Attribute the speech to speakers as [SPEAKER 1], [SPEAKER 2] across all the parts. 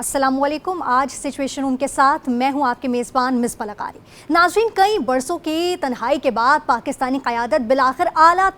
[SPEAKER 1] अस्सलामुअलैकुम। आज situation room के साथ मैं हूं आपके मेज़बान मिस पलकारी। नाज़रीन, कई बरसों की तन्हाई के बाद पाकिस्तानी क़यादत बिलाखिर आला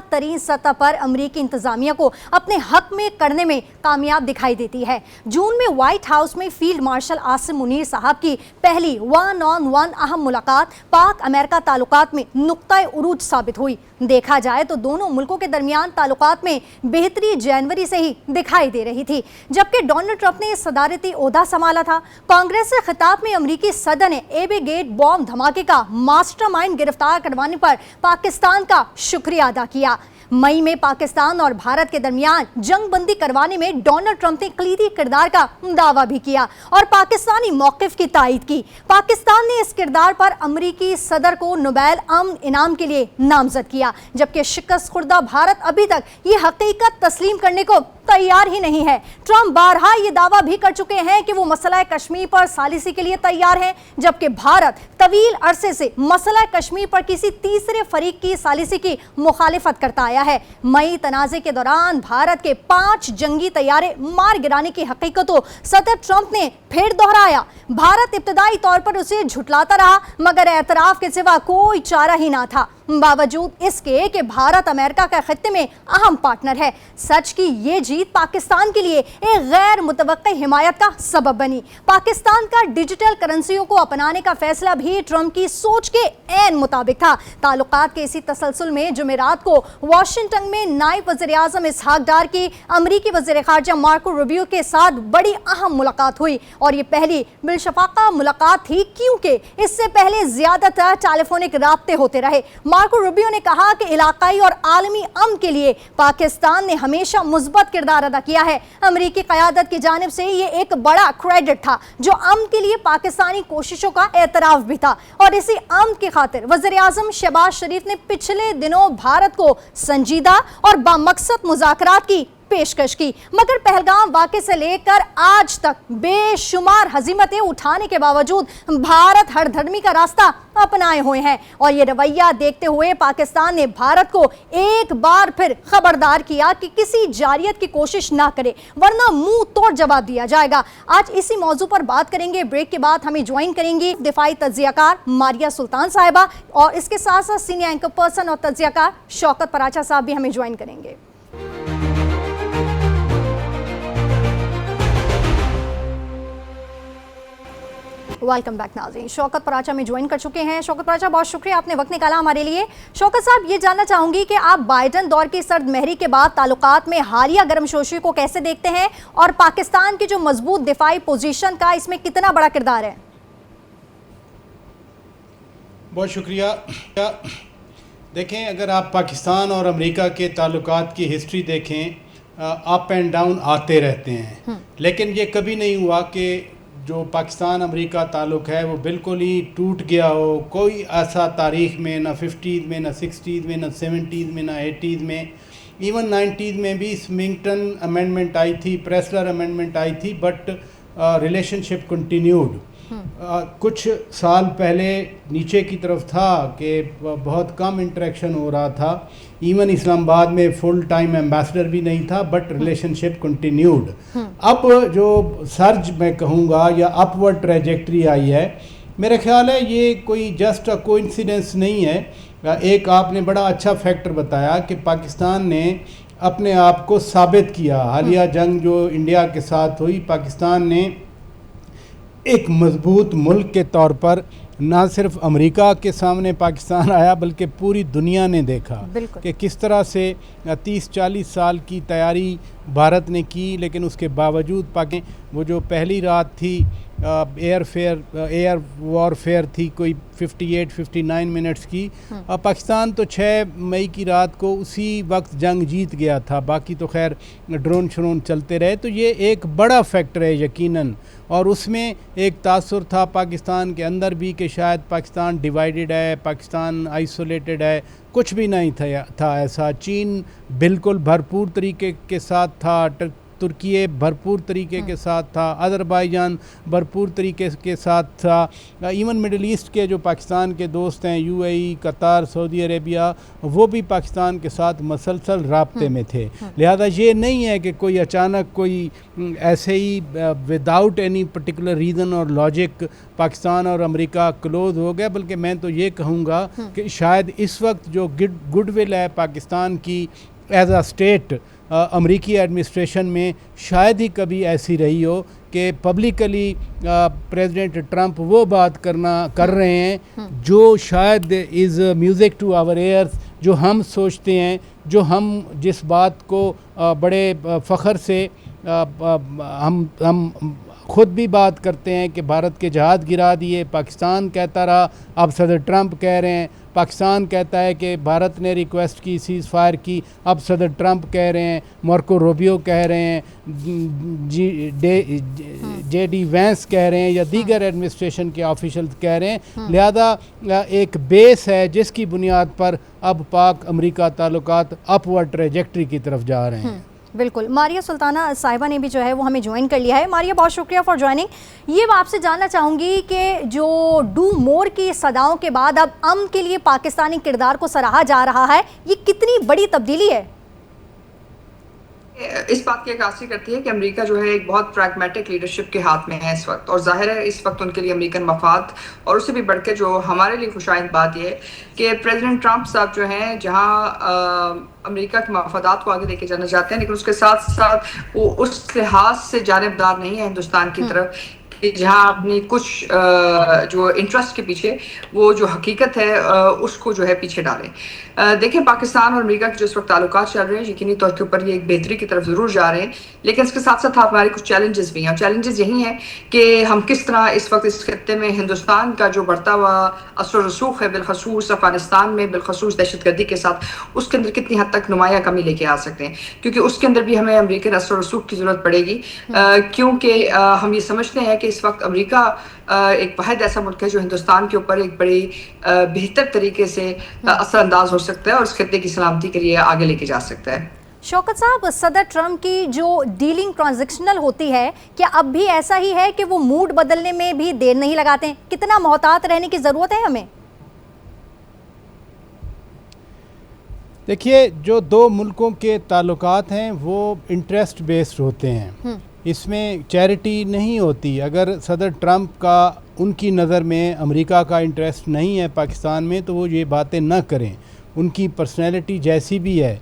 [SPEAKER 1] तरीन सतह पर अमरीकी इंतज़ामिया को अपने हक में करने में कामयाब दिखाई देती है। जून में व्हाइट हाउस में फील्ड मार्शल आसिम मुनीर साहब की पहली 1-on-1 अहम मुलाकात पाक अमेरिका ताल्लुकात में नुक्ता उरूज साबित हुई। देखा जाए तो दोनों मुल्कों के दरमियान ताल्लुकात में बेहतरी जनवरी से ही दिखाई दे रही थी, जबकि डोनाल्ड ट्रंप ने सदारती ओहदा संभाला था। कांग्रेस से खिताब में अमरीकी सदर ने एबे गेट बॉम्ब धमाके का मास्टरमाइंड गिरफ्तार करवाने पर पाकिस्तान का शुक्रिया अदा किया। मई में पाकिस्तान और भारत के दरमियान जंग बंदी करवाने में डोनाल्ड ट्रंप ने कलीदी किरदार का दावा भी किया और पाकिस्तानी मौक़िफ़ की तायद की। पाकिस्तान ने इस किरदार पर अमरीकी सदर को नोबेल अमन इनाम के लिए नामजद किया, जबकि शिकस्त खुर्दा भारत अभी तक ये हकीकत तस्लीम करने को तैयार ही नहीं है। ट्रंप बारहा ये दावा भी कर चुके हैं कि वो मसला कश्मीर पर सालिसी के लिए तैयार हैं, जबकि भारत तवील अरसे से मसला कश्मीर पर किसी तीसरे फरीक की सालिसी की मुखालिफत करता आया है। मई तनाज़े के दौरान भारत के 5 जंगी तैयारे मार गिराने की हकीकत को सदर ट्रंप ने फिर दोहराया। भारत इब्तदाई तौर पर उसे झुटलाता रहा, मगर एतराफ के सिवा कोई चारा ही ना था, बावजूद इसके कि भारत अमेरिका का खित्ते में अहम पार्टनर है। सच की ये जीत पाकिस्तान के लिए एक गैर मुतवक्की हिमायत का सबब बनी। पाकिस्तान का डिजिटल करेंसियों को अपनाने का फैसला भी ट्रंप की सोच के ऐन मुताबिक था। ताल्लुकात के इसी तसलसल में जुमेरात को वाशिंगटन में नायब वज़ीर आज़म इसहाक डार की अमरीकी वज़ीर ख़ारजा मार्को रूबियो के साथ बड़ी अहम मुलाकात हुई और ये पहली बिलशफ़ाक़ा मुलाकात थी, क्योंकि इससे पहले ज़्यादातर टेलीफोनिक राब्ते होते रहे। मार्को रूबियो ने कहा कि इलाकाई और आलमी अमन के लिए पाकिस्तान ने हमेशा मुस्बत किरदार अदा किया है। अमरीकी क़यादत की जानिब से ये एक बड़ा क्रेडिट था, जो अमन के लिए पाकिस्तानी कोशिशों का एतराफ़ भी था। और इसी अमन की खातिर वज़ीर आज़म शहबाज शरीफ ने पिछले दिनों भारत को संजीदा और बामकसद मुज़ाकरात की पेशकश की, मगर पहलगाम वाक़े से लेकर आज तक बेशुमार हज़ीमतें उठाने के बावजूद भारत हर धर्मी का रास्ता अपनाए हुए हैं। और ये रवैया देखते हुए पाकिस्तान ने भारत को एक बार फिर खबरदार किया कि किसी जारियत की कोशिश ना करे, वरना मुंह तोड़ जवाब दिया जाएगा। आज इसी मौजू पर बात करेंगे। ब्रेक के बाद हमें ज्वाइन करेंगी दिफाई तज्जियाकार मारिया सुल्तान साहिबा, और इसके साथ साथ सीनियर एंकर पर्सन और तज्जियाकार शौकत पराचा साहब भी हमें ज्वाइन करेंगे। वेलकम बैक नाज़रीन। शौकत पराचा में ज्वाइन कर चुके हैं। शौकत पराचा, बहुत शुक्रिया, आपने वक्त निकाला हमारे लिए। शौकत साहब, ये जानना चाहूँगी कि आप बाइडन दौर की सर्द महरी के बाद ताल्लुकात में हालिया गर्मजोशी को कैसे देखते हैं, और पाकिस्तान की जो मजबूत दिफाई पोजीशन का इसमें कितना बड़ा किरदार है?
[SPEAKER 2] बहुत शुक्रिया। देखें, अगर आप पाकिस्तान और अमेरिका के ताल्लुकात की हिस्ट्री देखें, अप एंड डाउन आते रहते हैं, लेकिन ये कभी नहीं हुआ कि जो पाकिस्तान अमेरिका ताल्लुक़ है वो बिल्कुल ही टूट गया हो। कोई ऐसा तारीख़ में ना 50s में, ना 60s में, ना 70s में, ना 80s में, इवन 90s में भी स्मिंगटन अमेंडमेंट आई थी, प्रेसलर अमेंडमेंट आई थी, बट रिलेशनशिप कंटिन्यूड। कुछ साल पहले नीचे की तरफ था कि बहुत कम इंटरेक्शन हो रहा था, इवन इस्लामाबाद में फुल टाइम एम्बेसडर भी नहीं था, बट रिलेशनशिप कंटिन्यूड। अब जो सर्ज मैं कहूँगा या अपवर्ड ट्रैजेक्टरी आई है, मेरा ख्याल है ये कोई जस्ट अ कोइंसिडेंस नहीं है। एक आपने बड़ा अच्छा फैक्टर बताया कि पाकिस्तान ने अपने आप को साबित किया। हालिया जंग जो इंडिया के साथ हुई, पाकिस्तान ने एक मजबूत मुल्क के तौर पर ना सिर्फ अमेरिका के सामने पाकिस्तान आया, बल्कि पूरी दुनिया ने देखा कि किस तरह से 30-40 साल की तैयारी भारत ने की, लेकिन उसके बावजूद वो जो पहली रात थी एयर वॉरफेयर थी, कोई 58-59 मिनट्स की, पाकिस्तान तो 6 मई की रात को उसी वक्त जंग जीत गया था। बाकी तो खैर ड्रोन श्रोन चलते रहे। तो ये एक बड़ा फैक्टर है यकीनन, और उसमें एक तासुर था पाकिस्तान के अंदर भी कि शायद पाकिस्तान डिवाइडेड है, पाकिस्तान आइसोलेटेड है। कुछ भी नहीं था ऐसा। चीन बिल्कुल भरपूर तरीके के साथ था, तुर्की भरपूर तरीके के साथ था, अज़रबैजान भरपूर तरीके के साथ था, इवन मिडल ईस्ट के जो पाकिस्तान के दोस्त हैं यूएई, कतार, सऊदी अरेबिया, वो भी पाकिस्तान के साथ मसलसल राब्ते में थे। लिहाजा ये नहीं है कि कोई अचानक कोई ऐसे ही विदाउट एनी पर्टिकुलर रीज़न और लॉजिक पाकिस्तान और अमेरिका क्लोज हो गया, बल्कि मैं तो ये कहूँगा कि शायद इस वक्त जो गुडविल है पाकिस्तान की एज अ स्टेट अमेरिकी एडमिनिस्ट्रेशन में शायद ही कभी ऐसी रही हो कि पब्लिकली प्रेसिडेंट ट्रंप वो बात कर रहे हैं जो शायद is music to our ears, जो हम सोचते हैं, जो हम जिस बात को बड़े फ़ख्र से हम खुद भी बात करते हैं कि भारत के जहाज़ गिरा दिए, पाकिस्तान कहता रहा, अब सदर ट्रंप कह रहे हैं, पाकिस्तान कहता है कि भारत ने रिक्वेस्ट की, सीज़ फायर की, अब सदर ट्रंप कह रहे हैं, मार्को रूबियो कह रहे हैं, जेडी वैंस कह रहे हैं या दीगर एडमिनिस्ट्रेशन के ऑफिशियल कह रहे हैं। लिहाजा एक बेस है जिसकी बुनियाद पर अब पाक अमेरिका ताल्लुकात अपवर्ड ट्रेजेक्ट्री की तरफ जा रहे हैं।
[SPEAKER 1] बिल्कुल। मारिया सुल्ताना साहिबा ने भी जो है वो हमें ज्वाइन कर लिया है। मारिया, बहुत शुक्रिया फॉर ज्वाइनिंग। ये मैं आपसे जानना चाहूँगी कि जो डू मोर की सदाओं के बाद अब अमन के लिए पाकिस्तानी किरदार को सराहा जा रहा है, ये कितनी बड़ी तब्दीली है?
[SPEAKER 3] इस बात की अक्कासी करती है कि अमेरिका जो है एक बहुत प्रैग्मेटिक लीडरशिप के हाथ में है इस वक्त, और जाहिर है इस वक्त उनके लिए अमेरिकन मफाद और उससे भी बढ़ के जो हमारे लिए खुशाइंद बात यह है कि प्रेसिडेंट ट्रंप साहब जो हैं जहां अमेरिका के मफादात को आगे लेके जाना चाहते हैं, लेकिन उसके साथ साथ वो उस लिहाज से जानिबदार नहीं है हिंदुस्तान की तरफ जहां अपनी कुछ जो इंटरेस्ट के पीछे वो जो हकीकत है उसको जो है पीछे डालें। देखें, पाकिस्तान और अमेरिका के जो इस वक्त ताल्लुकात चल रहे हैं यकीनी तौर के ऊपर ये एक बेहतरी की तरफ ज़रूर जा रहे हैं, लेकिन इसके साथ साथ हमारे कुछ चैलेंजेस भी हैं। और चैलेंजेस यही हैं कि हम किस तरह इस वक्त इस खत्ते में हिंदुस्तान का जो बढ़ता हुआ असर रसूख है बिलखसूस अफगानिस्तान में, बिलखसूस दहशतगर्दी के साथ, उसके अंदर कितनी हद तक नुमाया कमी लेके आ सकते हैं, क्योंकि उसके अंदर भी हमें अमेरिकन असर रसूख की ज़रूरत पड़ेगी। क्योंकि हम ये समझते हैं कि इस वक्त अमेरिका एक वाहिद ऐसा मुल्क है जो हिंदुस्तान के ऊपर एक बड़ी बेहतर तरीके से असरअंदाज हो सकता है और इस खत्ते की सलामती के लिए आगे लेके जा सकता है।
[SPEAKER 1] शौकत साहब, सदर ट्रंप की जो डीलिंग ट्रांजैक्शनल होती है, क्या अब भी ऐसा ही है कि वो मूड बदलने में भी देर नहीं लगाते हैं? कितना मोहतात रहने की ज़रूरत है हमें?
[SPEAKER 2] देखिए, जो दो मुल्कों के ताल्लुकात हैं वो इंटरेस्ट बेस्ड होते हैं, इसमें चैरिटी नहीं होती। अगर सदर ट्रंप का उनकी नज़र में अमेरिका का इंटरेस्ट नहीं है पाकिस्तान में तो वो ये बातें ना करें, उनकी पर्सनैलिटी जैसी भी है।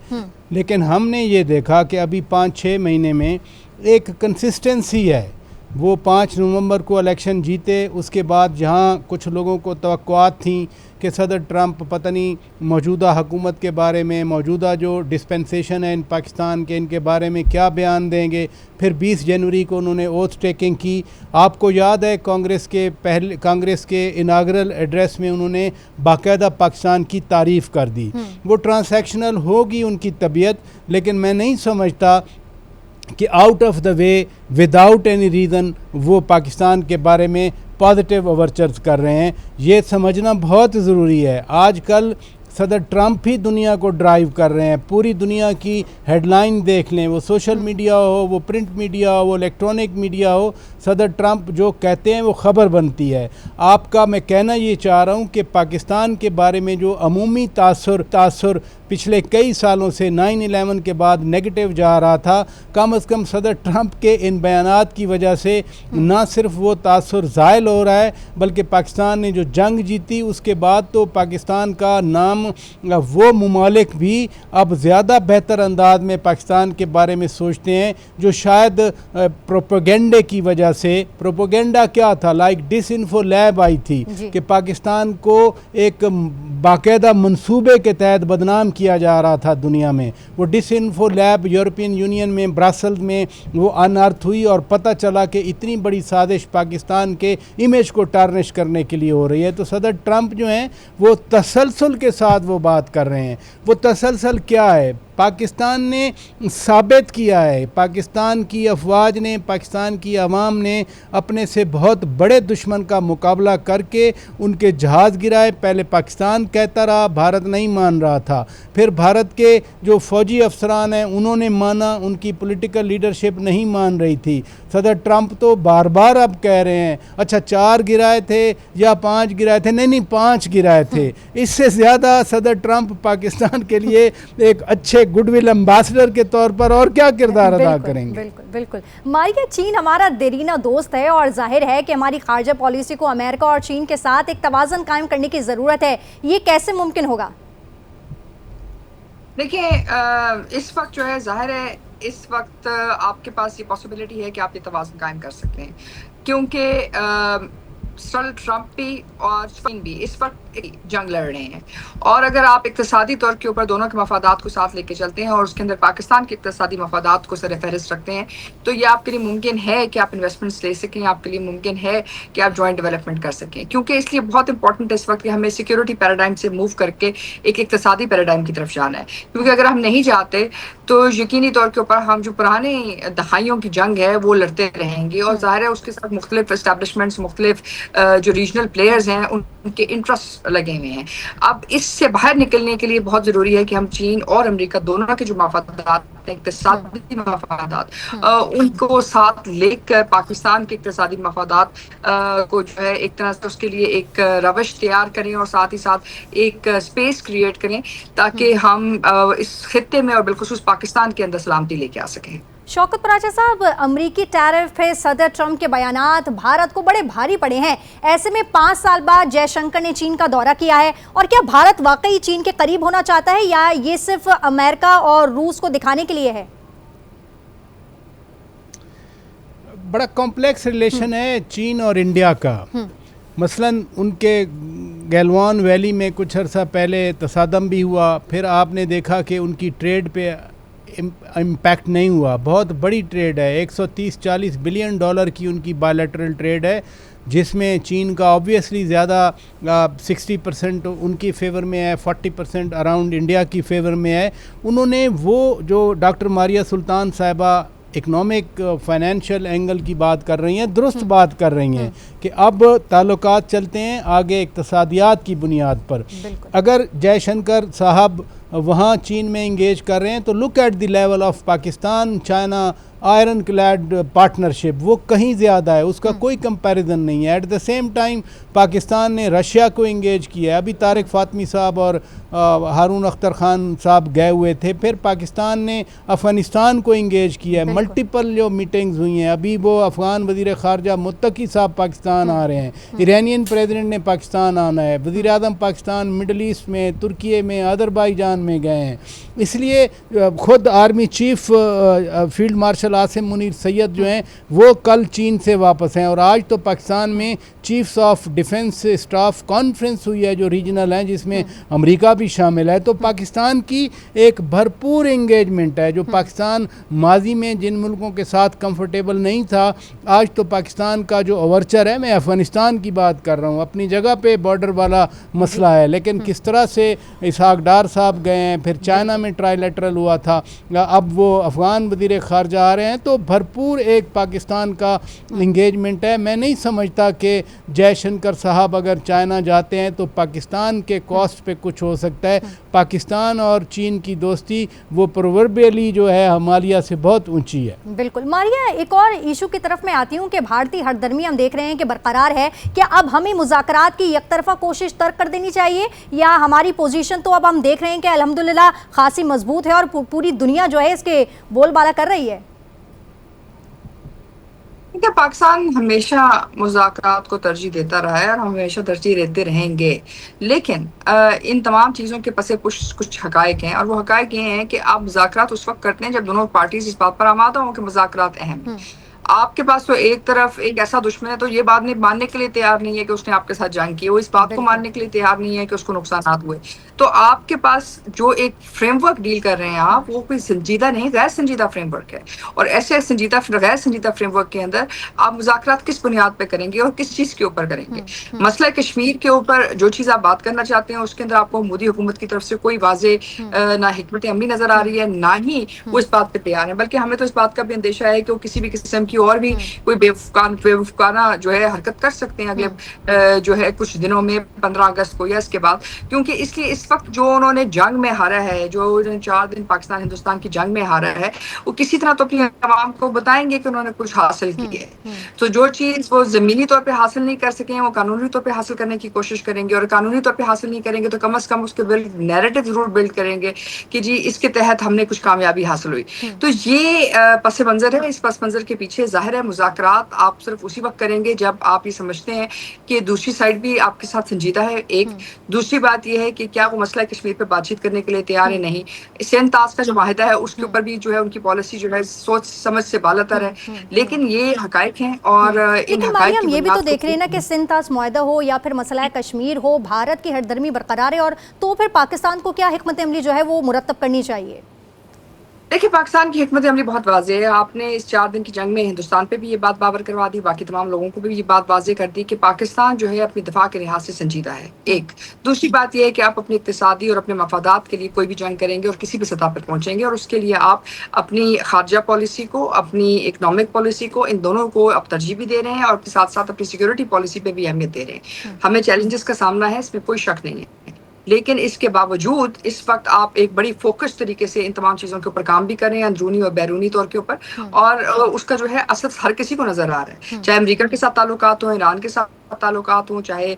[SPEAKER 2] लेकिन हमने ये देखा कि अभी 5-6 महीने में एक कंसिस्टेंसी है। वो 5 नवंबर को इलेक्शन जीते, उसके बाद जहाँ कुछ लोगों को तवक्कुआत थी कि सदर ट्रंप पता नहीं मौजूदा हुकूमत के बारे में, मौजूदा जो डिस्पेंसेशन है इन पाकिस्तान के, इनके बारे में क्या बयान देंगे। फिर 20 जनवरी को उन्होंने ओथ टेकिंग की। आपको याद है कांग्रेस के इनाग्रल एड्रेस में उन्होंने बाकायदा पाकिस्तान की तारीफ़ कर दी। वो ट्रांसैक्शनल होगी उनकी तबीयत, लेकिन मैं नहीं समझता कि out of the way without any reason वो पाकिस्तान के बारे में पॉजिटिव ओवरचर्स कर रहे हैं। ये समझना बहुत ज़रूरी है। आजकल सदर ट्रंप ही दुनिया को ड्राइव कर रहे हैं। पूरी दुनिया की हेडलाइन देख लें, वो सोशल मीडिया हो, वो प्रिंट मीडिया हो, वो इलेक्ट्रॉनिक मीडिया हो, सदर ट्रंप जो कहते हैं वो ख़बर बनती है। आपका मैं कहना ये चाह रहा हूँ कि पाकिस्तान के बारे में जो अमूमी तासुर पिछले कई सालों से 9/11 के बाद नेगेटिव जा रहा था, कम से कम सदर ट्रंप के इन बयानात की वजह से ना सिर्फ वो तासुर ज़ायल हो रहा है, बल्कि पाकिस्तान ने जो जंग जीती उसके बाद तो पाकिस्तान का नाम वो ममालिक भी अब ज़्यादा बेहतर अंदाज में पाकिस्तान के बारे में सोचते हैं, जो शायद प्रोपेगेंडे की वजह से, प्रोपेगेंडा क्या था, लाइक डिसइंफो लैब आई थी कि पाकिस्तान को एक बाकायदा मंसूबे के तहत बदनाम किया जा रहा था दुनिया में। वो डिसइंफो लैब यूरोपियन यूनियन में ब्रसेल्स में वो अनअर्थ हुई और पता चला कि इतनी बड़ी साजिश पाकिस्तान के इमेज को टार्निश करने के लिए हो रही है। तो सदर ट्रंप जो हैं वो तसलसल के साथ वो बात कर रहे हैं। वो तसलसल क्या है? पाकिस्तान ने साबित किया है, पाकिस्तान की अफवाज ने, पाकिस्तान की आवाम ने अपने से बहुत बड़े दुश्मन का मुकाबला करके उनके जहाज़ गिराए। पहले पाकिस्तान कहता रहा, भारत नहीं मान रहा था, फिर भारत के जो फ़ौजी अफसरान हैं उन्होंने माना, उनकी पॉलिटिकल लीडरशिप नहीं मान रही थी। सदर ट्रंप तो बार बार अब कह रहे हैं अच्छा 4 गिराए थे या 5 गिराए थे, नहीं 5 गिराए थे। इससे ज़्यादा सदर ट्रंप पाकिस्तान के लिए एक अच्छे गुडविल एम्बेसडर के तौर पर और क्या किरदार अदा करेंगे।
[SPEAKER 1] बिल्कुल बिल्कुल। मारिया, चीन हमारा देरीना दोस्त है और जाहिर है कि हमारी खारजा पॉलिसी को अमेरिका और चीन के साथ एक तवाज़ुन कायम करने की ज़रूरत है। ये कैसे मुमकिन होगा?
[SPEAKER 3] देखिए, इस वक्त जो है जाहिर है इस वक्त आपके पास ये पॉसिबिलिटी है कि आप ये तवाज़ुन कायम कर सकते हैं, क्योंकि डोनाल्ड ट्रंप भी और चीन भी इस वक्त जंग लड़ रहे हैं। और अगर आप इक्तिसादी तौर के ऊपर दोनों के मफादात को साथ लेके चलते हैं और उसके अंदर पाकिस्तान के इक्तिसादी मफादात को सर फहरिस्त रखते हैं, तो ये आपके लिए मुमकिन है कि आप इन्वेस्टमेंट्स ले सकें, आपके लिए मुमकिन है कि आप जॉइंट डेवलपमेंट कर सकें। क्योंकि इसलिए बहुत इंपॉर्टेंट है इस वक्त कि हमें सिक्योरिटी पैराडाइम से मूव करके एक इक्तिसादी पैराडाइम की तरफ जाना है। क्योंकि अगर हम नहीं जाते तो यकीनी तौर के ऊपर हम जो पुरानी दहाइयों की जंग है वो लड़ते रहेंगे, और ज़ाहिर है उसके साथ मुख्तलिफ एस्टैब्लिशमेंट्स, मुख्तलिफ जो रीजनल प्लेयर्स हैं उनके इंटरेस्ट लगे हुए हैं। अब इससे बाहर निकलने के लिए बहुत ज़रूरी है कि हम चीन और अमेरिका दोनों के जो मफादात हैं, इक्तिसादी मफादात, उनको साथ लेकर पाकिस्तान के इक्तिसादी मफादात को जो है एक तरह से उसके लिए एक रवश तैयार करें और साथ ही साथ एक स्पेस क्रिएट करें ताकि हम इस खित्ते में और बिलखुसूस पाकिस्तान के अंदर सलामती लेके आ सकें।
[SPEAKER 1] शौकत पराचा साहब, अमरीकी टैरिफ पे सदर ट्रंप के बयानात भारत को बड़े भारी पड़े हैं। ऐसे में 5 साल बाद जयशंकर ने चीन का दौरा किया है, और क्या भारत वाकई चीन के करीब होना चाहता है या ये सिर्फ अमेरिका और रूस को दिखाने के लिए है?
[SPEAKER 2] बड़ा कॉम्प्लेक्स रिलेशन है चीन और इंडिया का। मसलन उनके गैलवान वैली में कुछ अर्सा पहले तसादम भी हुआ, फिर आपने देखा कि उनकी ट्रेड पे इम्पैक्ट नहीं हुआ। बहुत बड़ी ट्रेड है, 130-40 बिलियन डॉलर की उनकी बायलैटरल ट्रेड है, जिसमें चीन का ऑब्वियसली ज़्यादा 60% उनकी फेवर में है, 40% अराउंड इंडिया की फेवर में है। उन्होंने वो जो डॉक्टर मारिया सुल्तान साहिबा इकनॉमिक फाइनेंशियल एंगल की बात कर रही हैं, दुरुस्त बात कर रही हैं कि अब ताल्लुकात चलते हैं आगे इक्तसादियात की बुनियाद पर। अगर जयशंकर साहब वहाँ चीन में इंगेज कर रहे हैं तो look at the level of Pakistan China iron clad partnership, वो कहीं ज़्यादा है, उसका कोई कंपैरिजन नहीं है। At the same time Pakistan ने रशिया को इंगेज किया है। अभी तारिक फातमी साहब और हारून अख्तर ख़ान साहब गए हुए थे, फिर पाकिस्तान ने अफ़गानिस्तान को इंगेज किया है। मल्टीपल जो मीटिंग्स हुई हैं, अभी वो अफ़गान वज़ीर ख़ारजा मुत्तकी साहब पाकिस्तान आ रहे हैं, ईरानियन प्रेसिडेंट ने पाकिस्तान आना है, वज़ीर आज़म पाकिस्तान मिडल ईस्ट में, तुर्की में, अज़रबैजान में गए हैं। इसलिए ख़ुद army chief field marshal Asim Munir Syed जो हैं वो कल चीन से वापस हैं, और आज तो पाकिस्तान में chiefs of defence staff conference हुई है जो रीजनल हैं, जिसमें अमेरिका भी शामिल है। तो पाकिस्तान की एक भरपूर इंगेजमेंट है। जो पाकिस्तान माजी में जिन मुल्कों के साथ कंफर्टेबल नहीं था, आज तो पाकिस्तान का जो ओवरचर है, मैं अफ़गानिस्तान की बात कर रहा हूँ, अपनी जगह पे बॉर्डर वाला मसला है, लेकिन किस तरह से इसहाक डार साहब गए हैं, फिर चाइना में ट्राईलेटरल हुआ था, अब वो अफ़गान वज़ीर ख़ारजा आ रहे हैं, तो भरपूर एक पाकिस्तान का इंगेजमेंट है। मैं नहीं समझता कि जयशंकर साहब अगर चाइना जाते हैं तो पाकिस्तान के कॉस्ट पे कुछ हो सकता है। पाकिस्तान और चीन की दोस्ती वो प्रोवर्बियली जो है हिमालय से बहुत ऊंची है।
[SPEAKER 1] बिल्कुल। मारिया, एक और इशू की तरफ मैं आती हूँ कि भारतीय हरदर्मी हम देख रहे हैं कि बरकरार है। क्या अब हमें मुज़ाकरात की एकतरफा कोशिश तर्क कर देनी चाहिए, या हमारी पोजीशन तो अब हम देख रहे हैं कि अल्हम्दुलिल्लाह खासी मजबूत है और पूरी दुनिया जो है इसके बोलबाला कर रही है?
[SPEAKER 3] देखिए, पाकिस्तान हमेशा मुज़ाकरात को तरजीह देता रहा है और हम हमेशा तरजीह देते रहेंगे, लेकिन इन तमाम चीज़ों के पसे कुछ हक़ाइक़ हैं, और वो हक़ाइक़ ये हैं कि आप मुज़ाकरात उस वक्त करते हैं जब दोनों पार्टीज़ इस बात पर आमादा हों कि मुज़ाकरात अहम हैं। आपके पास तो एक तरफ एक ऐसा दुश्मन है तो ये बात नहीं मानने के लिए तैयार नहीं है कि उसने आपके साथ जंग की, वो इस बात को मानने के लिए तैयार नहीं है कि उसको नुकसान हुए। तो आपके पास जो एक फ्रेमवर्क डील कर रहे हैं आप, वो कोई संजीदा नहीं, गैर संजीदा फ्रेमवर्क है। और ऐसे संजीदा गैर संजीदा फ्रेमवर्क के अंदर आप मुज़ाकरात किस बुनियाद पे करेंगे और किस चीज के ऊपर करेंगे? मसला कश्मीर के ऊपर जो चीज आप बात करना चाहते हैं उसके अंदर आपको मोदी हुकूमत की तरफ से कोई वाजे ना हिकमत अमली नजर आ रही है, ना ही वो इस बात पे तैयार है। बल्कि हमें तो इस बात का भी अंदेशा है कि वो किसी भी किस्म की और भी कोई बेवकूफाना जो है हरकत कर सकते हैं अगले जो है कुछ दिनों में, 15 अगस्त को या इसके बाद। क्योंकि इसलिए इस वक्त जो उन्होंने जंग में हारा है, जो 4 दिन पाकिस्तान हिंदुस्तान की जंग में हारा है, वो किसी तरह तो अपनी आवाम को बताएंगे कि उन्होंने कुछ हासिल किया है। तो जो चीज वो जमीनी तौर पे हासिल नहीं कर सके वो कानूनी तौर पे हासिल करने की कोशिश करेंगे, और कानूनी तौर पे हासिल नहीं करेंगे तो कम से कम उसके नैरेटिव जरूर बिल्ड करेंगे कि जी इसके तहत हमने कुछ कामयाबी हासिल हुई। तो ये पस मंजर है। इस पस मंजर के पीछे जाहिर है मुज़ाकरात आप सिर्फ उसी वक्त करेंगे जब आप ये समझते हैं कि दूसरी साइड भी आपके साथ संजीदा है। एक दूसरी बात यह है कि क्या वो मसला कश्मीर पे बातचीत करने के लिए तैयार है? नहीं। सेंताज का जो माहिदा है उसके ऊपर भी जो है उनकी पॉलिसी जो है सोच समझ से बालातर है। लेकिन ये हकायक हैं और इन
[SPEAKER 1] लेकिन
[SPEAKER 3] हकायक
[SPEAKER 1] मारियम
[SPEAKER 3] की
[SPEAKER 1] ये भी तो
[SPEAKER 3] बुनियाद
[SPEAKER 1] देख रही है ना कि सिंध-ताज मुआहदा हो या फिर मसला कश्मीर हो, भारत की हरदर्मी बरकरार है, और तो फिर पाकिस्तान को क्या हिकमत अमली जो है वो मुरतब करनी चाहिए?
[SPEAKER 3] देखिए, पाकिस्तान की हिकमत अमली बहुत वाज़ेह है। आपने इस 4 दिन की जंग में हिंदुस्तान पे भी ये बात बावर करवा दी, बाकी तमाम लोगों को भी ये बात वाज़ेह कर दी कि पाकिस्तान जो है अपनी दिफा के लिहाज से संजीदा है। एक दूसरी बात ये है कि आप अपनी इक्तिसादी और अपने मफादात के लिए कोई भी जंग करेंगे और किसी भी सतह पर पहुंचेंगे, और उसके लिए आप अपनी खारजा पॉलिसी को, अपनी इकनॉमिक पॉलिसी को, इन दोनों को आप तरजीह भी दे रहे हैं और साथ साथ अपनी सिक्योरिटी पॉलिसी पे भी अहमियत दे रहे हैं। हमें चैलेंजेस का सामना है, इसमें कोई शक नहीं है। लेकिन इसके बावजूद इस वक्त आप एक बड़ी फोकस तरीके से इन तमाम चीज़ों के ऊपर काम भी कर रहे हैं, अंदरूनी और बैरूनी तौर के ऊपर, और उसका जो है असर हर किसी को नजर आ रहा है। चाहे अमेरिका के साथ ताल्लुकात हो, ईरान के साथ ताल्लुकात हो, चाहे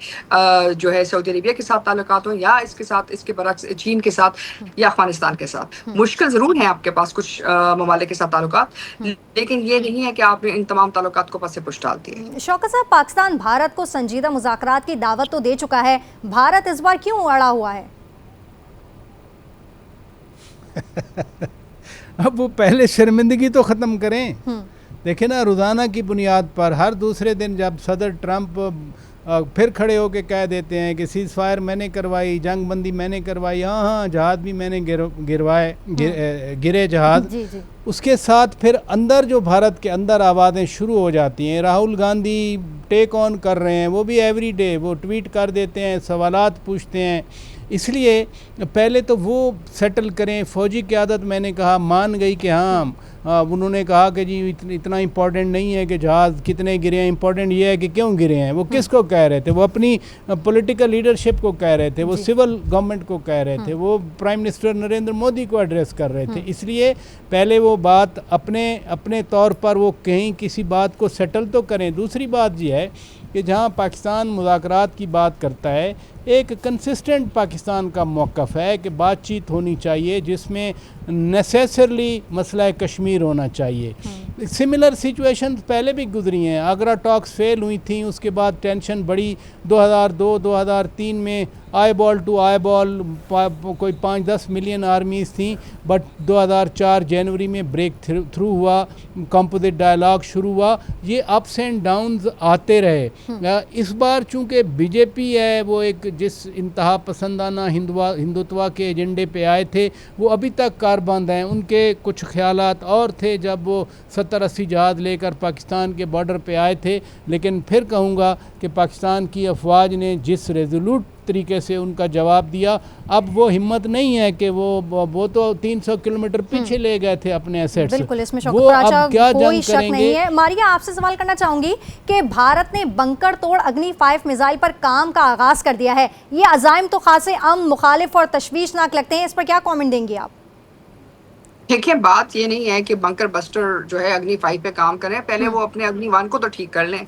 [SPEAKER 3] जो है सऊदी अरेबिया के साथ ताल्लुकात हो, या इसके साथ इसके बरक्स चीन के साथ या अफगानिस्तान के साथ। मुश्किल जरूर है आपके पास कुछ ममालिक के साथ ताल्लुकात, लेकिन ये नहीं है कि आपने इन तमाम ताल्लुकात को पसे पुश डाल दिए।
[SPEAKER 1] शौकत साहब, पाकिस्तान भारत को संजीदा मुज़ाकरात की दावत तो दे चुका है, भारत इस बार क्यों अड़ा हुआ है?
[SPEAKER 2] अब वो पहले शर्मिंदगी तो ख़त्म करें। देखें ना, रोज़ाना की बुनियाद पर हर दूसरे दिन जब सदर ट्रंप फिर खड़े होकर कह देते हैं कि सीज़ फायर मैंने करवाई, जंग बंदी मैंने करवाई, हाँ जहाज़ भी मैंने गिरे जहाज़, उसके साथ फिर अंदर जो भारत के अंदर आवाज़ें शुरू हो जाती हैं। राहुल गांधी टेक ऑन कर रहे हैं, वो भी एवरी डे वो ट्वीट कर देते हैं, सवालात पूछते हैं। इसलिए पहले तो वो सेटल करें। फ़ौजी क़यादत मैंने कहा मान गई कि हाँ, उन्होंने कहा कि जी इतना इम्पोर्टेंट नहीं है कि जहाज़ कितने गिरे हैं, इम्पोर्टेंट ये है कि क्यों गिरे हैं। वो किसको कह रहे थे? वो अपनी पॉलिटिकल लीडरशिप को कह रहे थे, वो सिविल गवर्नमेंट को कह रहे थे, वो प्राइम मिनिस्टर नरेंद्र मोदी को एड्रेस कर रहे थे। इसलिए पहले वो बात अपने तौर पर वो कहीं किसी बात को सेटल तो करें। दूसरी बात ये है कि जहाँ पाकिस्तान मुज़ाकरात की बात करता है, एक कंसिस्टेंट पाकिस्तान का मौक़िफ़ है कि बातचीत होनी चाहिए जिसमें नेसेसरली मसला कश्मीर होना चाहिए। सिमिलर सिचुएशन पहले भी गुजरी हैं। आगरा टॉक्स फेल हुई थी, उसके बाद टेंशन बढ़ी। 2002-2003 में eyeball to eyeball कोई 5-10 मिलियन आर्मीज़ थी, बट 2004 जनवरी में ब्रेक थ्रू हुआ, कंपोजिट डायलॉग शुरू हुआ। ये अप्स एंड डाउन्स आते रहे। इस बार चूँकि बीजेपी है, वो एक जिस इंतहा पसंदाना हिंदुत्व के एजेंडे पे आए थे, वो अभी तक कारबंद हैं। उनके कुछ ख्यालात और थे जब वो 70-80 जहाज़ लेकर पाकिस्तान के बॉर्डर पे आए थे, लेकिन फिर कहूँगा कि पाकिस्तान की अफवाज ने जिस रेजोल्यूट तरीके से उनका जवाब दिया, अब वो हिम्मत नहीं है कि वो तो 300 किलोमीटर पीछे ले गए थे अपने एसेट्स।
[SPEAKER 1] बिल्कुल, इसमें
[SPEAKER 2] वो अब क्या
[SPEAKER 1] कोई
[SPEAKER 2] जंग
[SPEAKER 1] शक
[SPEAKER 2] करेंगे?
[SPEAKER 1] नहीं है। मारिया, आपसे सवाल करना चाहूंगी कि भारत ने बंकर तोड़ अग्नि 5 मिसाइल पर काम का आगाज कर दिया है। ये अज़ाइम तो खासे मुखालिफ और तशवीशनाक लगते हैं, इस पर क्या कॉमेंट देंगे आप?
[SPEAKER 3] देखिए, बात ये नहीं है कि बंकर बस्टर जो है अग्नि 5 पे काम करें, पहले वो अपने अग्नि 1 को तो ठीक कर लें,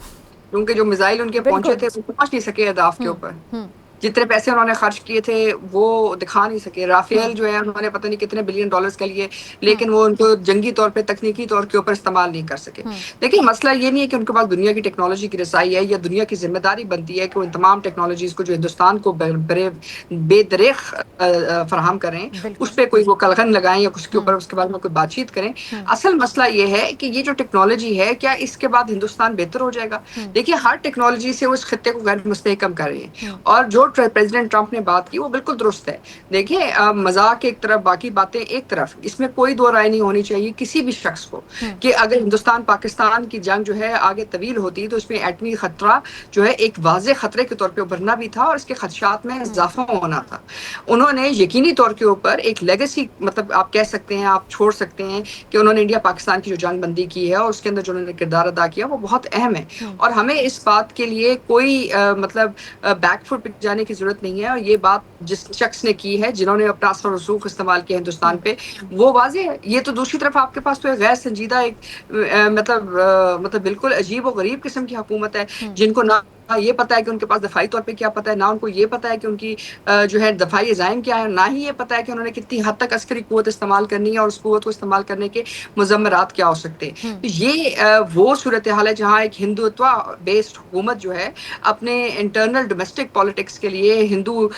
[SPEAKER 3] क्योंकि जो मिसाइल उनके पहुंचे थे वो पहुंच नहीं सके अहदाफ के ऊपर। जितने पैसे उन्होंने खर्च किए थे वो दिखा नहीं सके। राफेल जो है उन्होंने पता नहीं कितने बिलियन डॉलर्स के लिए, लेकिन वो उनको जंगी तौर पे तकनीकी तौर के ऊपर इस्तेमाल नहीं कर सके। देखिए मसला ये नहीं है कि उनके पास दुनिया की टेक्नोलॉजी की रसाई है या दुनिया की जिम्मेदारी बनती है कि वो इन तमाम टेक्नोलॉजीज को जो हिंदुस्तान को बेदरेख फराहम करें उस पर कोई वो कलगन लगाएं या उसके ऊपर उसके बारे में कोई बातचीत करें। असल मसला ये है कि ये जो टेक्नोलॉजी है क्या इसके बाद हिंदुस्तान बेहतर हो जाएगा? देखिए हर टेक्नोलॉजी से उस खत्ते को गैर मुस्तहकम कर रही है और जो प्रेसिडेंट ट्रंप ने बात की वो बिल्कुल दुरुस्त है। देखिए मजाक एक तरफ बाकी बातें एक तरफ, इसमें कोई दो राय नहीं होनी चाहिए किसी भी शख्स को कि अगर हिंदुस्तान पाकिस्तान की जंग जो है आगे तवील होती तो इसमें एटमी खतरा जो है एक वाज़ेह खतरे के तौर पे उभरना भी था और इसके खदशात में इजाफा होना था। उन्होंने यकीनी तौर के ऊपर एक लेगेसी मतलब आप कह सकते हैं, आप छोड़ सकते हैं कि उन्होंने इंडिया पाकिस्तान की जो जंग बंदी की है और उसके अंदर जो उन्होंने किरदार अदा किया वो बहुत अहम है और हमें इस बात के लिए कोई मतलब बैकफुट पे जाने की जरूरत नहीं है। और ये बात जिस शख्स ने की है, जिन्होंने अपना असर रसूख इस्तेमाल किया हिंदुस्तान पे, वो वाज़ेह है। ये तो दूसरी तरफ आपके पास तो एक गैर संजीदा एक मतलब बिल्कुल अजीब और गरीब किस्म की हुकूमत है जिनको ना ये पता है कि उनके पास दफाई तौर पे क्या पता है, ना उनको ये पता है कि उनकी जो है दफाई अज़ाइम क्या है, ना ही ये पता है कि उन्होंने कितनी हद तक अस्करी कुव्वत इस्तेमाल करनी है और उस कुव्वत को इस्तेमाल करने के मुज़म्मरात क्या हो सकते हैं। तो ये वो सूरत हाल है जहाँ एक हिंदुत्व बेस्ड हुकूमत जो है अपने इंटरनल डोमेस्टिक पॉलिटिक्स के लिए हिंदू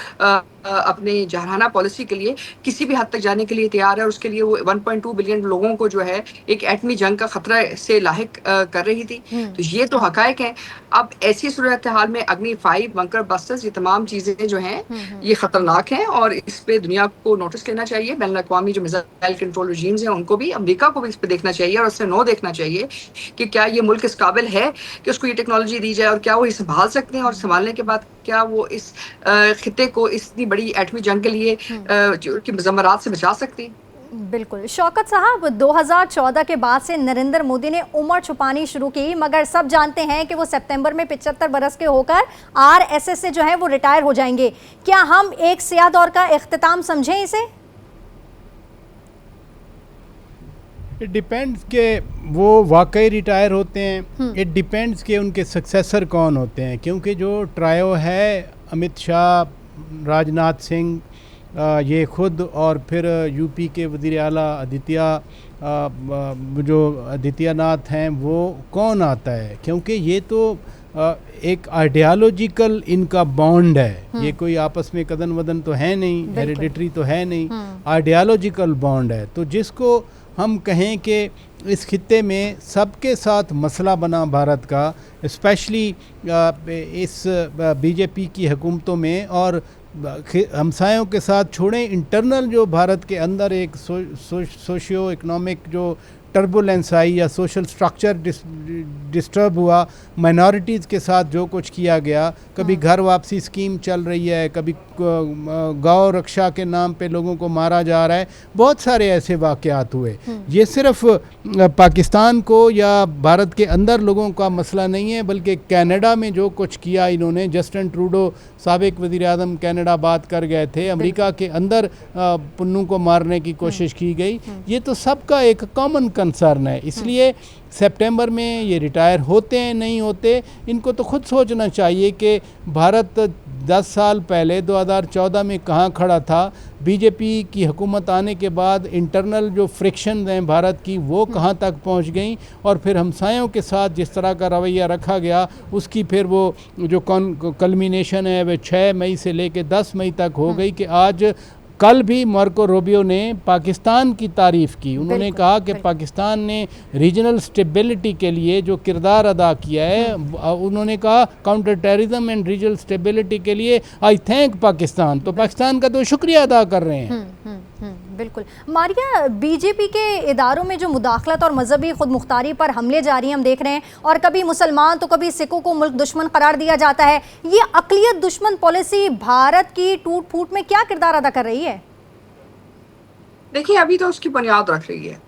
[SPEAKER 3] अपने जहराना पॉलिसी के लिए किसी भी हद तक जाने के लिए तैयार है और उसके लिए वो 1.2 बिलियन लोगों को जो है एक एटमी जंग का खतरा से लाहिक कर रही थी। तो ये तो हकायक है। अब ऐसी सूरत हाल में अग्नि 5 बंकर बस्टर्स ये तमाम चीजें जो हैं ये खतरनाक हैं और इस पे दुनिया को नोटिस लेना चाहिए। बैनुल अक़वामी जो मिसाइल कंट्रोल रजीम्स हैं उनको भी, अमेरिका को भी इस पे देखना चाहिए और उससे नो देखना चाहिए कि क्या ये मुल्क इस काबिल है कि उसको ये टेक्नोलॉजी दी जाए और क्या वो ये संभाल सकते हैं और संभालने के बाद क्या वो इस खिते को इतनी बड़ी एटमी जंग के लिए की मुज़म्मरात से बचा सकती हैं।
[SPEAKER 1] बिल्कुल शौकत साहब, 2014 के बाद से नरेंद्र मोदी ने उम्र छुपानी शुरू की, मगर सब जानते हैं कि वो सितंबर में 75 बरस के होकर आरएसएस से जो है वो रिटायर हो जाएंगे। क्या हम एक सियाह दौर का इख्तिताम समझें इसे?
[SPEAKER 2] इट डिपेंड्स के वो वाकई रिटायर होते हैं, इट डिपेंड्स के उनके सक्सेसर कौन होते हैं, क्योंकि जो ट्रायो है अमित शाह, राजनाथ सिंह, ये खुद और फिर यूपी के वज़ीर आला जो आदित्यनाथ हैं वो कौन आता है, क्योंकि ये तो एक आइडियालॉजिकल इनका बॉन्ड है, ये कोई आपस में कदन वदन तो है नहीं, हेरिडिटरी तो है नहीं, आइडियालॉजिकल बॉन्ड है। तो जिसको हम कहें कि इस खित्ते में सबके साथ मसला बना भारत का, स्पेशली इस बीजेपी की हुकूमतों में और हमसायों के साथ छोड़ें, इंटरनल जो भारत के अंदर एक सोशियो इकोनॉमिक जो टर्बुलेंस आई या सोशल स्ट्रक्चर डिस्टर्ब हुआ, माइनॉरिटीज़ के साथ जो कुछ किया गया, कभी घर वापसी स्कीम चल रही है, कभी गौ रक्षा के नाम पे लोगों को मारा जा रहा है, बहुत सारे ऐसे वाक़यात हुए। ये सिर्फ पाकिस्तान को या भारत के अंदर लोगों का मसला नहीं है, बल्कि कनाडा में जो कुछ किया इन्होंने, जस्टिन ट्रूडो साबिक वज़ीर आज़म कनाडा बात कर गए थे, अमेरिका के अंदर पुन्नू को मारने की कोशिश की गई, ये तो सबका एक कॉमन कंसर्न है। इसलिए सितंबर में ये रिटायर होते हैं नहीं होते, इनको तो खुद सोचना चाहिए कि भारत 10 साल पहले 2014 में कहाँ खड़ा था, बीजेपी की हुकूमत आने के बाद इंटरनल जो फ्रिक्शन हैं भारत की वो कहाँ तक पहुँच गई, और फिर हमसायों के साथ जिस तरह का रवैया रखा गया उसकी फिर वो जो कल्मिनेशन है वह 6 मई से लेकर 10 मई तक हो गई कि आज कल भी मार्को रूबियो ने पाकिस्तान की तारीफ़ की। उन्होंने कहा कि पाकिस्तान ने रीजनल स्टेबिलिटी के लिए जो किरदार अदा किया है, उन्होंने कहा counter terrorism and regional stability के लिए आई थैंक पाकिस्तान, तो पाकिस्तान का तो शुक्रिया अदा कर रहे हैं।
[SPEAKER 1] बिल्कुल मारिया, बीजेपी के इदारों में जो मुदाखलत और मजहबी खुद मुख्तारी पर हमले जारी हम देख रहे हैं, और कभी मुसलमान तो कभी सिखों को मुल्क दुश्मन करार दिया जाता है, ये अक़लियत दुश्मन पॉलिसी भारत की टूट फूट में क्या किरदार अदा कर रही है?
[SPEAKER 3] देखिए अभी तो उसकी बुनियाद रख रही है,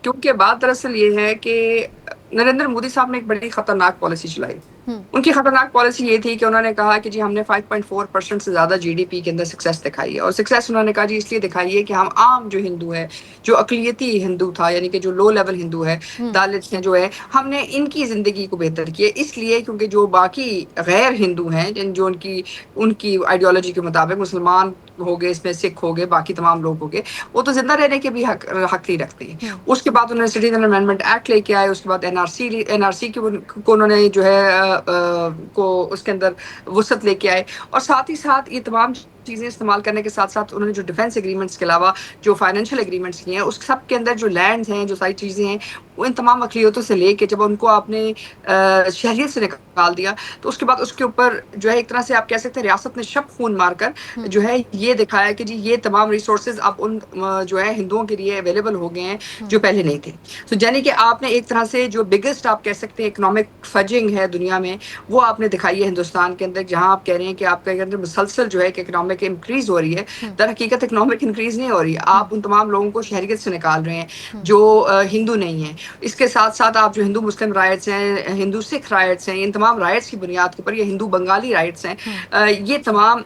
[SPEAKER 3] क्योंकि बात दरअसल ये है कि नरेंद्र मोदी साहब ने एक बड़ी खतरनाक पॉलिसी चलाई। उनकी खतरनाक पॉलिसी ये थी कि उन्होंने कहा कि जी हमने 5.4% से ज्यादा जीडीपी के अंदर सक्सेस दिखाई है। और सक्सेस उन्होंने कहा जी इसलिए दिखाई है कि हम आम जो हिंदू है, जो अकलियती हिंदू था, यानी कि जो लो लेवल हिंदू है, दलित हैं जो है, हमने इनकी जिंदगी को बेहतर किया। इसलिए क्योंकि जो बाकी गैर हिंदू हैं, जो उनकी उनकी आइडियोलॉजी के मुताबिक मुसलमान हो गए, इसमें सिख हो गए, बाकी तमाम लोग हो गए, वो तो जिंदा रहने के भी हक नहीं रखते। उसके बाद उन्होंने सिटीजन अमेंडमेंट एक्ट लेके आए। उसके बाद एनआरसी को उन्होंने जो है को उसके अंदर वुसअत लेके आए। और साथ ही साथ ये तमाम चीजें इस्तेमाल करने के साथ साथ उन्होंने जो डिफेंस एग्रीमेंट्स के अलावा जो फाइनेंशियल एग्रीमेंट्स किए हैं, उस सब के अंदर जो लैंड्स हैं, जो सारी चीजें हैं, वो इन तमाम अक़लियतों से लेके जब उनको आपने शहरियत से निकाल दिया, तो उसके बाद उसके ऊपर जो है एक तरह से आप कह सकते हैं रियासत ने शब खून मारकर जो है ये दिखाया कि जी ये तमाम रिसोर्सेज अब उन जो है हिंदुओं के लिए अवेलेबल हो गए हैं जो पहले नहीं थे। तो यानी कि आपने एक तरह से जो बिगेस्ट आप कह सकते हैं इकोनॉमिक फजिंग है दुनिया में, वो आपने दिखाई है हिंदुस्तान के अंदर, जहां आप कह रहे हैं कि आपके अंदर मुसलसल जो है कि इकोनॉमिक इंक्रीज हो रही है। दर हकीकत इकोनॉमिक इंक्रीज नहीं हो रही है। आप उन तमाम लोगों को शहरियत से निकाल रहे हैं जो हिंदू नहीं है। इसके साथ साथ आप जो हिंदू मुस्लिम राइट्स हैं, हिंदू सिख राइट्स हैं, इन तमाम राइट्स की बुनियाद के ऊपर, ये हिंदू बंगाली राइट्स हैं, ये तमाम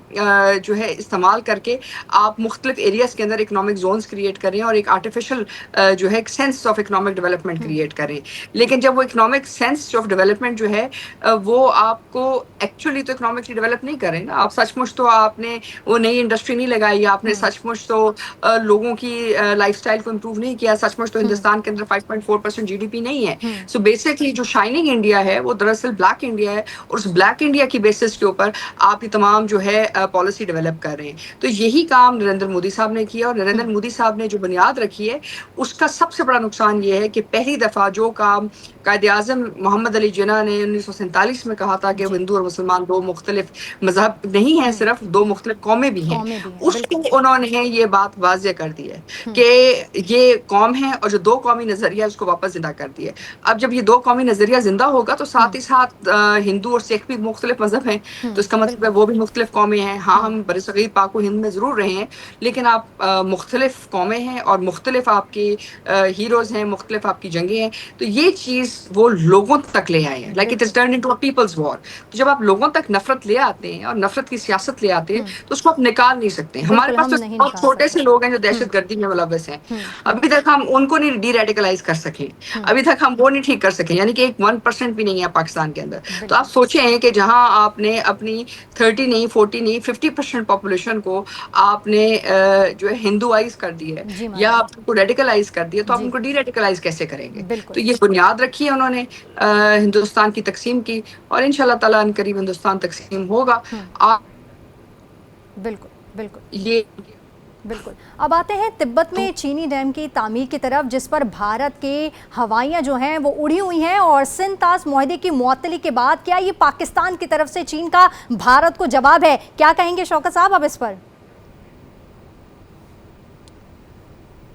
[SPEAKER 3] जो है इस्तेमाल करके आप मुख्तलिफ एरियाज के अंदर इकोनॉमिक जोन्स क्रिएट करें और एक आर्टिफिशियल जो है एक sense of economic development create करें। लेकिन जब वो इकोनॉमिक सेंस ऑफ डेवलपमेंट जो है वो आपको एक्चुअली तो इकोनॉमिकली डेवलप नहीं करें ना। आप सचमुच तो आपने वो नई इंडस्ट्री नहीं लगाई, आपने सचमुच तो लोगों की लाइफस्टाइल को इम्प्रूव नहीं किया, सचमुच तो हिंदुस्तान के अंदर 5.4% जीडीपी नहीं है। सो बेसिकली जो शाइनिंग इंडिया है वो दरअसल ब्लैक इंडिया है, और उस ब्लैक इंडिया की बेसिस के ऊपर आप ये तमाम जो है पॉलिसी डेवलप कर रहे हैं। तो यही काम नरेंद्र मोदी साहब ने किया, और नरेंद्र मोदी साहब ने जो बुनियाद रखी है उसका सबसे बड़ा नुकसान ये है कि पहली दफा जो काम कायदे आज़म मोहम्मद अली जिन्ना ने 1947 में कहा था कि हिंदू और मुसलमान दो मुख्तलिफ मजहब नहीं है, सिर्फ दो मुख्तलिफ कौमें भी हैं, उसको उन्होंने ये बात वाज़ेह कर दी है कि ये कौम है, और जो दो कौमी नजरिया उसको वापस जिंदा कर दिया। अब जब ये दो कौमी नजरिया जिंदा होगा तो साथ ही साथ हिंदू और सिख भी मुख्तलिफ मजहब हैं, तो इसका मतलब है वो भी मुख्तलिफ कौमें हैं। हाँ, हम बरसगीर पाक व हिंद में जरूर रहे हैं, लेकिन आप मुख्तलिफ कौमें हैं और मुख्तलिफ आपकी हीरोज हैं, मुख्तलिफ आपकी जंगें हैं। तो ये चीज वो लोगों तक ले आए हैं, like it is turned into a people's war. तो जब आप लोगों तक नफरत ले आते हैं और नफरत की सियासत ले आते हैं तो उसको आप निकाल नहीं सकते। हमारे पास तो बहुत छोटे से लोग हैं जो दहशतगर्दी में मुलव्वस हैं, अभी तक हम उनको नहीं डी रेडिकलाइज कर सके, अभी तक हम वो नहीं ठीक कर सके, यानी कि एक 1% भी नहीं है पाकिस्तान के अंदर। तो आप सोचें कि जहां आपने अपनी 30 नहीं 40 नहीं 50% पॉपुलेशन को आपने जो है हिंदुआइज कर दिया है या आप उनको रेडिकलाइज कर दिया, तो आप उनको डी रेडिकलाइज कैसे करेंगे? तो ये बुनियाद रखी है उन्होंने हिंदुस्तान की तकसीम की, और इंशाल्लाह ताला अनकरीब हिंदुस्तान तकसीम होगा।
[SPEAKER 1] बिल्कुल बिल्कुल
[SPEAKER 3] ये
[SPEAKER 1] बिल्कुल। अब आते हैं तिब्बत में चीनी डैम की तामीर की तरफ, जिस पर भारत के हवाइयाँ जो हैं वो उड़ी हुई हैं, और सिंतास मुआहदे की मुअत्तली के बाद क्या ये पाकिस्तान की तरफ से चीन का भारत को जवाब है? क्या कहेंगे शौकत साहब अब इस पर?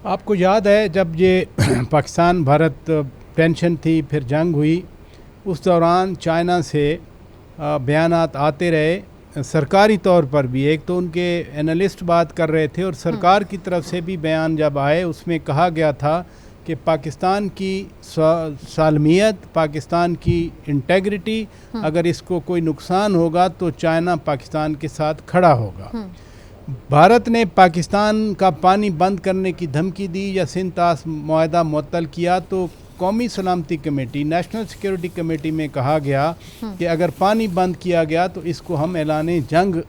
[SPEAKER 2] आपको याद है जब ये पाकिस्तान भारत टेंशन थी, फिर जंग हुई, उस दौरान चाइना से बयानात आते रहे सरकारी तौर पर भी। एक तो उनके एनालिस्ट बात कर रहे थे, और सरकार की तरफ से भी बयान जब आए उसमें कहा गया था कि पाकिस्तान की सालमियत, पाकिस्तान की इंटेग्रिटी, अगर इसको कोई नुकसान होगा तो चाइना पाकिस्तान के साथ खड़ा होगा। भारत ने पाकिस्तान का पानी बंद करने की धमकी दी या सिंतास मुआहदा मुअत्तल किया, तो कौमी सलामती कमेटी, नेशनल सिक्योरिटी कमेटी में कहा गया कि अगर पानी बंद किया गया तो इसको हम ऐलान जंग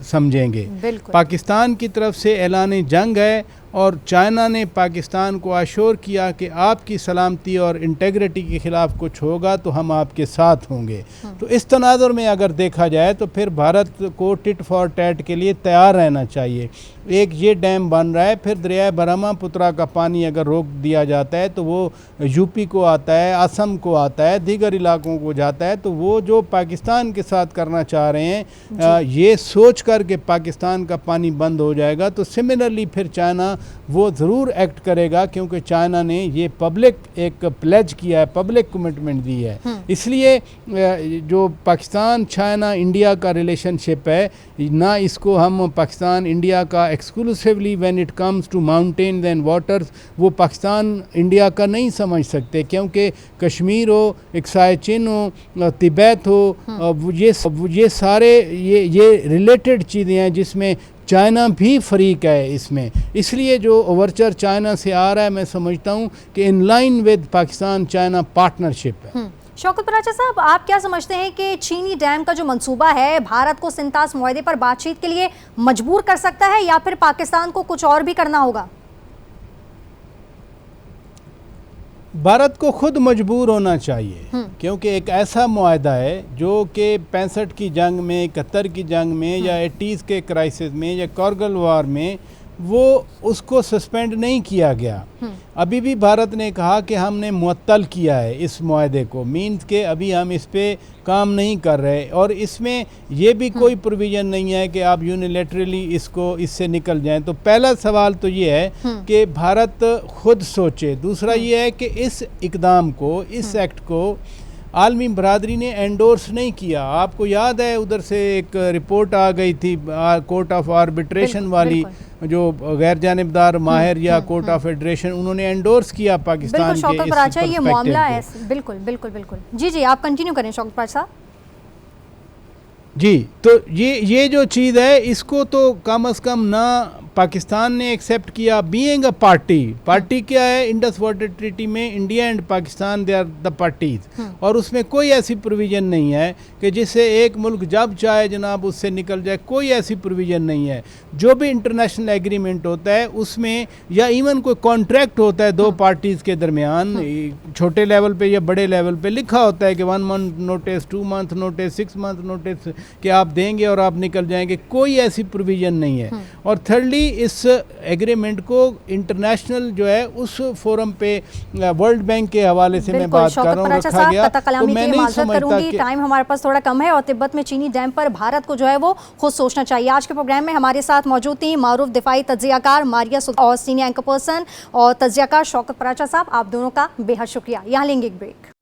[SPEAKER 2] समझेंगे। पाकिस्तान की तरफ से ऐलान जंग है, और चाइना ने पाकिस्तान को आश्योर किया कि आपकी सलामती और इंटेग्रिटी के ख़िलाफ़ कुछ होगा तो हम आपके साथ होंगे। तो इस तनाज़ुर में अगर देखा जाए तो फिर भारत को टिट फॉर टैट के लिए तैयार रहना चाहिए। एक ये डैम बन रहा है, फिर दरिया ब्रह्मपुत्रा का पानी अगर रोक दिया जाता है तो वो यूपी को आता है, असम को आता है, दीगर इलाकों को जाता है। तो वो जो पाकिस्तान के साथ करना चाह रहे हैं, ये सोच कर के पाकिस्तान का पानी बंद हो जाएगा, तो सिमिलरली फिर चाइना वो ज़रूर एक्ट करेगा, क्योंकि चाइना ने ये पब्लिक एक प्लेज किया है, पब्लिक कमिटमेंट दी है। इसलिए जो पाकिस्तान चाइना इंडिया का रिलेशनशिप है ना, इसको हम पाकिस्तान इंडिया का exclusively when it comes to mountains and waters वो पाकिस्तान इंडिया का नहीं समझ सकते, क्योंकि कश्मीर हो, एक्साई चिन हो, तिब्बत हो, ये सारे ये रिलेटेड चीज़ें हैं जिसमें चाइना भी फरीक है इसमें। इसलिए जो ओवरचर चाइना से आ रहा है, मैं समझता हूँ कि in line with Pakistan China partnership है।
[SPEAKER 1] शौकत पराचा साहब, आप क्या समझते हैं कि चीनी डैम का जो मंसूबा है भारत को सिंतास मुआहदे पर बातचीत के लिए मजबूर कर सकता है, या फिर पाकिस्तान को कुछ और भी करना होगा?
[SPEAKER 2] भारत को खुद मजबूर होना चाहिए, क्योंकि एक ऐसा मुआहदा है जो कि 65 की जंग में, 71 की जंग में, या 80s के क्राइसिस में, या कारगिल वार में वो उसको सस्पेंड नहीं किया गया। अभी भी भारत ने कहा कि हमने मुअत्तल किया है इस मुआहदे को, मीन्स के अभी हम इस पे काम नहीं कर रहे, और इसमें ये भी कोई प्रोविज़न नहीं है कि आप यूनिलेटरली इससे निकल जाएं। तो पहला सवाल तो ये है कि भारत खुद सोचे। दूसरा ये है कि इस इक़दाम को, इस एक्ट को आलमी बरादरी ने एंडोर्स नहीं किया। आपको याद है उधर से एक रिपोर्ट आ गई थी कोर्ट ऑफ आर्बिट्रेशन वाली, जो गैर जानिबदार माहिर या कोर्ट ऑफ फेडरेशन, उन्होंने एंडोर्स किया पाकिस्तान के इस पर्सपेक्टिव
[SPEAKER 1] ये मामला है। बिल्कुल बिल्कुल बिल्कुल, जी जी आप कंटिन्यू करें शौकत पराचा साहब।
[SPEAKER 2] जी, तो ये जो चीज़ है इसको तो कम अज़ कम ना पाकिस्तान ने एक्सेप्ट किया। बीइंग अ पार्टी क्या है, इंडस वाटर ट्रीटी में India and Pakistan they are the parties, और उसमें कोई ऐसी प्रोविज़न नहीं है कि जिससे एक मुल्क जब चाहे जनाब उससे निकल जाए, कोई ऐसी प्रोविज़न नहीं है। जो भी इंटरनेशनल एग्रीमेंट होता है उसमें, या इवन कोई कॉन्ट्रैक्ट होता है दो पार्टीज़ के दरमियान, छोटे लेवल पे या बड़े लेवल पे लिखा होता है कि 1 month notice, 2 month notice, 6 month notice कि आप देंगे और आप निकल जाएंगे। कोई ऐसी प्रोविज़न नहीं है। और थर्डली, इस एग्रीमेंट को इंटरनेशनल जो है उस फोरम पे वर्ल्ड बैंक के हवाले से मैं बात कर रहा हूँ रखा गया, तो मैं नहीं समझता कि
[SPEAKER 1] टाइम हमारे पास थोड़ा कम है, और तिब्बत में चीनी डैम पर भारत को जो है वो खुद सोचना चाहिए। आज के प्रोग्राम में हमारे साथ मौजूद थी मारूफ दिफाई तज्जियाकार मारिया और सीनियर एंकर पर्सन और तज्जियाकार शौकत पराचा साहब। आप दोनों का बेहद शुक्रिया। यहाँ लेंगे एक ब्रेक।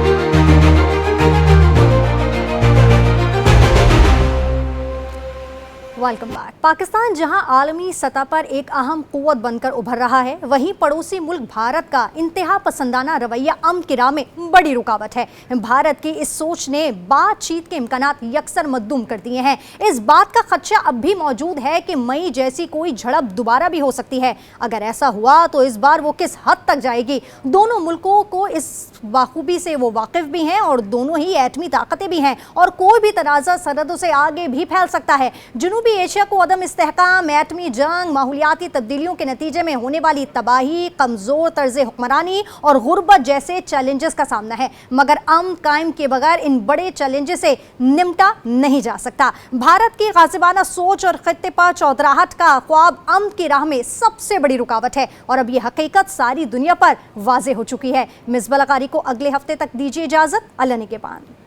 [SPEAKER 1] Welcome back. पाकिस्तान जहां आलमी सतह पर एक अहम कुव्वत बनकर उभर रहा है, वहीं पड़ोसी मुल्क भारत का इंतहा पसंदाना रवैया अमन की राह में बड़ी रुकावट है। भारत की इस सोच ने बातचीत के इम्कानात यकसर मद्दूम कर दिए हैं। इस बात का खदशा अब भी मौजूद है कि मई जैसी कोई झड़प दोबारा भी हो सकती है। अगर ऐसा हुआ तो इस बार वो किस हद तक जाएगी? दोनों मुल्कों को इस बाखूबी से वो वाकिफ भी हैं, और दोनों ही एटमी ताकतें भी हैं, और कोई भी तनाज़ा सरहदों से आगे भी फैल सकता है। जनूबी एशिया को अदम इस्तेहकाम, एटमी जंग, माहौलियाती तब्दीलियों के नतीजे में होने वाली तबाही, कमज़ोर तर्ज हुक्मरानी और गुर्बत जैसे चैलेंजेस का सामना है, मगर अमन कायम के बगैर इन बड़े चैलेंजेस से निपटा नहीं जा सकता। भारत की गाज़िबाना सोच और खित्ते पर चौधराहट का ख्वाब अमन की राह में सबसे बड़ी रुकावट है, और अब यह हकीकत सारी दुनिया पर वाज़ेह हो चुकी है। मिसबा लकारी को अगले हफ्ते तक दीजिए इजाज़त। अल्लाह निगहबान।